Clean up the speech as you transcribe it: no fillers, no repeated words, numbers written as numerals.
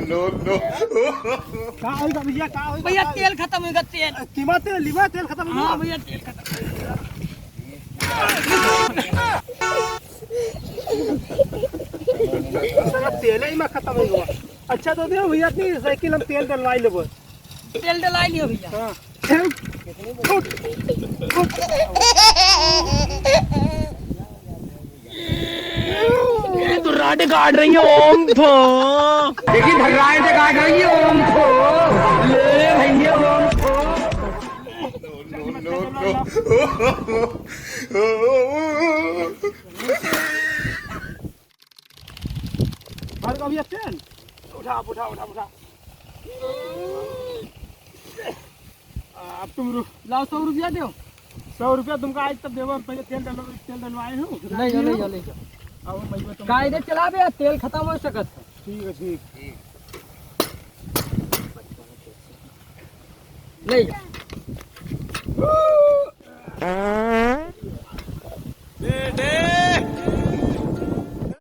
का होगा भैया, का होगा? भैया तेल खत्म होगा, तेल कीमत तेल लिवा, तेल खत्म हो हाँ गया। भैया तेल खत्म। सारा तेल ही में खत्म हो गया। अच्छा तो दे भैया की साइकिल हम तेल डलवाई लेबो। तेल डलाई लियो भैया। हां तो राडे काट रही है ओम फो, देखिए भगवान काट रही है ओम फो, ले भैया ओम फो। भर का भैया तेल उठा उठा उठा उठा। अब तुम लाओ 100 रुपया दो। 100 रुपया तुमको आज तक देवो, पहले तेल डलवाए हूँ। नहीं नहीं नहीं अब मैं तुम कायदे चला बे, तेल खत्म हो सकत है। ठीक है ठीक। नहीं